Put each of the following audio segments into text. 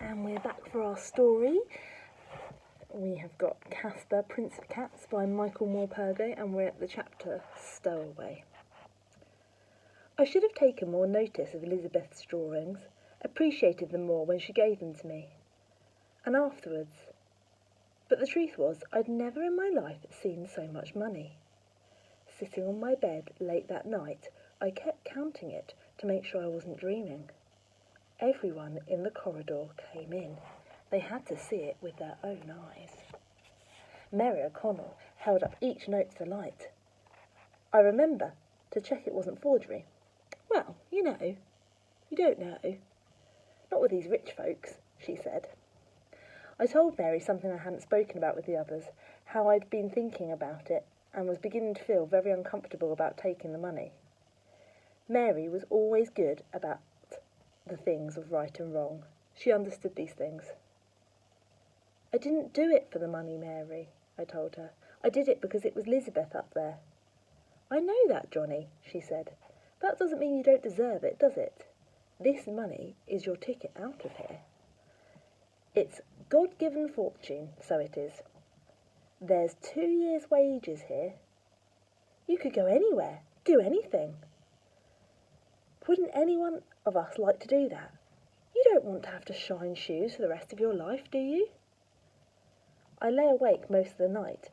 And we're back for our story. We have got Casper, Prince of Cats by Michael Morpurgo, and we're at the chapter Stowaway. I should have taken more notice of Elizabeth's drawings, appreciated them more when she gave them to me, and afterwards. But the truth was, I'd never in my life seen so much money. Sitting on my bed late that night, I kept counting it to make sure I wasn't dreaming. Everyone in the corridor came in. They had to see it with their own eyes. Mary O'Connell held up each note to the light. I remember, to check it wasn't forgery. Well, you don't know. Not with these rich folks, she said. I told Mary something I hadn't spoken about with the others, how I'd been thinking about it and was beginning to feel very uncomfortable about taking the money. Mary was always good about the things of right and wrong. She understood these things. I didn't do it for the money, Mary, I told her. I did it because it was Lizabeth up there. I know that, Johnny, she said. That doesn't mean you don't deserve it, does it? This money is your ticket out of here. It's God-given fortune, so it is. There's 2 years' wages here. You could go anywhere, do anything. Wouldn't anyone of us like to do that? You don't want to have to shine shoes for the rest of your life, do you? I lay awake most of the night,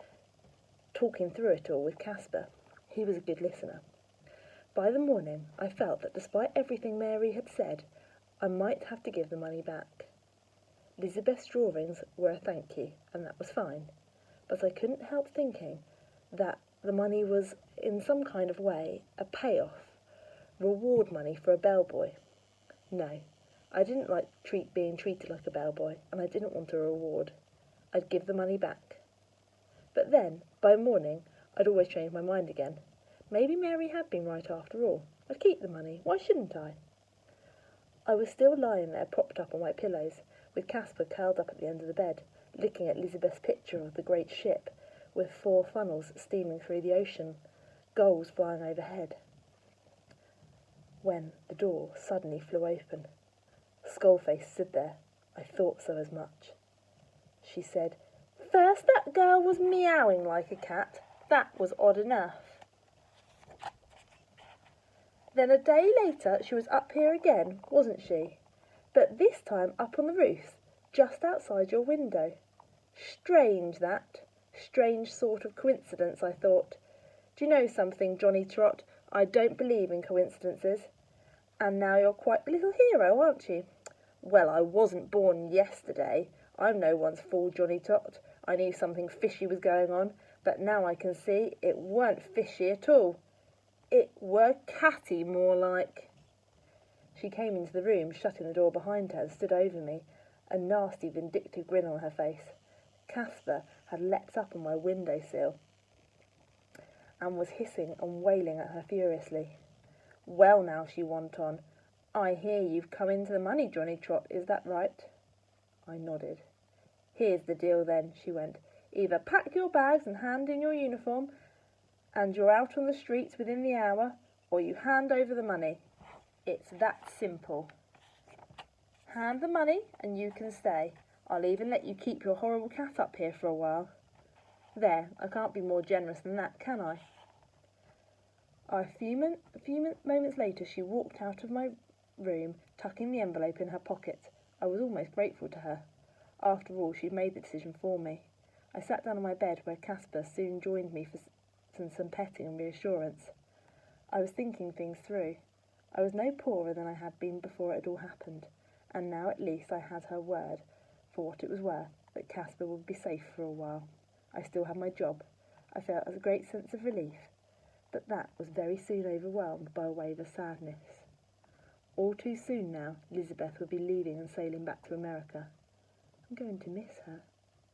talking through it all with Casper. He was a good listener. By the morning, I felt that despite everything Mary had said, I might have to give the money back. Lizabeth's drawings were a thank you, and that was fine, but I couldn't help thinking that the money was, in some kind of way, a payoff, reward money for a bellboy. No, I didn't like being treated like a bellboy, and I didn't want a reward. I'd give the money back. But then, by morning, I'd always change my mind again. Maybe Mary had been right after all. I'd keep the money. Why shouldn't I? I was still lying there propped up on my pillows, with Casper curled up at the end of the bed, looking at Lizabeth's picture of the great ship, with 4 funnels steaming through the ocean, gulls flying overhead, when the door suddenly flew open. Skullface stood there. I thought so as much. She said, "First that girl was meowing like a cat. That was odd enough. Then a day later she was up here again, wasn't she? But this time up on the roof, just outside your window. Strange that. Strange sort of coincidence, I thought. Do you know something, Johnny Trot? I don't believe in coincidences. And now you're quite a little hero, aren't you? Well, I wasn't born yesterday. I'm no one's fool, Johnny Trot. I knew something fishy was going on, but now I can see it weren't fishy at all. It were catty, more like." She came into the room, shutting the door behind her, and stood over me, a nasty, vindictive grin on her face. Casper had leapt up on my window-sill and was hissing and wailing at her furiously. "Well now," she went on, "I hear you've come into the money, Johnny Trot, is that right?" I nodded. "Here's the deal then," she went. "Either pack your bags and hand in your uniform, and you're out on the streets within the hour, or you hand over the money. It's that simple. Hand the money and you can stay. I'll even let you keep your horrible cat up here for a while. There, I can't be more generous than that, can I?" A few moments later she walked out of my room, tucking the envelope in her pocket. I was almost grateful to her. After all, she'd made the decision for me. I sat down on my bed, where Casper soon joined me for some petting and reassurance. I was thinking things through. I was no poorer than I had been before it had all happened, and now at least I had her word, for what it was worth, that Casper would be safe for a while. I still had my job. I felt a great sense of relief, but that was very soon overwhelmed by a wave of sadness. All too soon now, Lizabeth would be leaving and sailing back to America. "I'm going to miss her.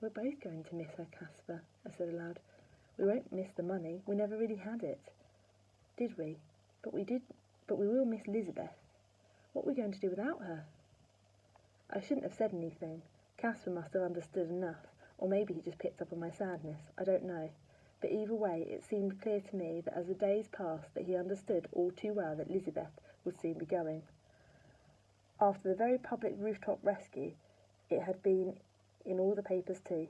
We're both going to miss her, Casper," I said aloud. "We won't miss the money. We never really had it, did we? But we will miss Lizabeth. What are we going to do without her?" I shouldn't have said anything. Casper must have understood enough, or maybe he just picked up on my sadness. I don't know. But either way, it seemed clear to me that as the days passed that he understood all too well that Lizabeth would soon be going. After the very public rooftop rescue, It had been in all the papers too.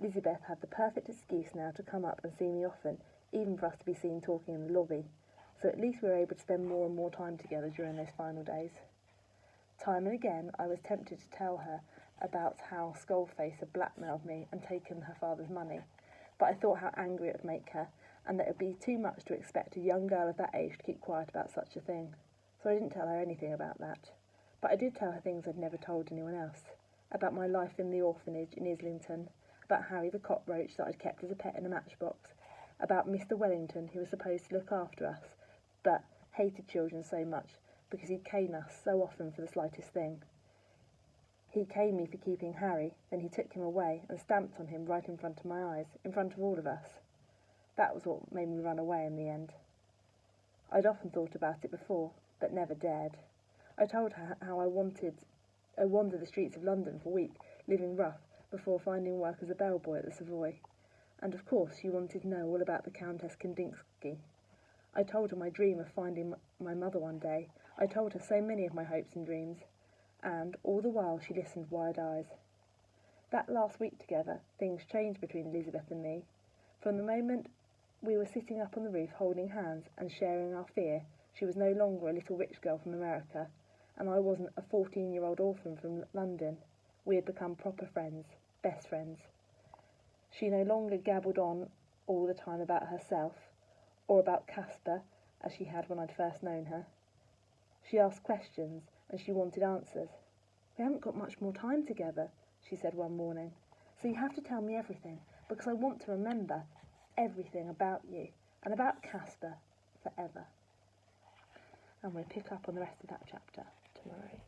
Lizabeth had the perfect excuse now to come up and see me often, even for us to be seen talking in the lobby. So at least we were able to spend more and more time together during those final days. Time and again I was tempted to tell her about how Skullface had blackmailed me and taken her father's money, but I thought how angry it would make her, and that it would be too much to expect a young girl of that age to keep quiet about such a thing. So I didn't tell her anything about that. But I did tell her things I'd never told anyone else. About my life in the orphanage in Islington, about Harry the cockroach that I'd kept as a pet in a matchbox, about Mr. Wellington, who was supposed to look after us, but hated children so much because he'd cane us so often for the slightest thing. He caned me for keeping Harry, then he took him away and stamped on him right in front of my eyes, in front of all of us. That was what made me run away in the end. I'd often thought about it before, but never dared. I told her how I wandered the streets of London for weeks, living rough, before finding work as a bellboy at the Savoy. And of course she wanted to know all about the Countess Kandinsky. I told her my dream of finding my mother one day. I told her so many of my hopes and dreams. And all the while she listened wide-eyed. That last week together, things changed between Elizabeth and me. From the moment we were sitting up on the roof holding hands and sharing our fear, she was no longer a little rich girl from America, and I wasn't a 14-year-old orphan from London. We had become proper friends, best friends. She no longer gabbled on all the time about herself, or about Caspar, as she had when I'd first known her. She asked questions, and she wanted answers. "We haven't got much more time together," she said one morning, "so you have to tell me everything, because I want to remember everything about you, and about Caspar, forever." And we'll pick up on the rest of that chapter tomorrow.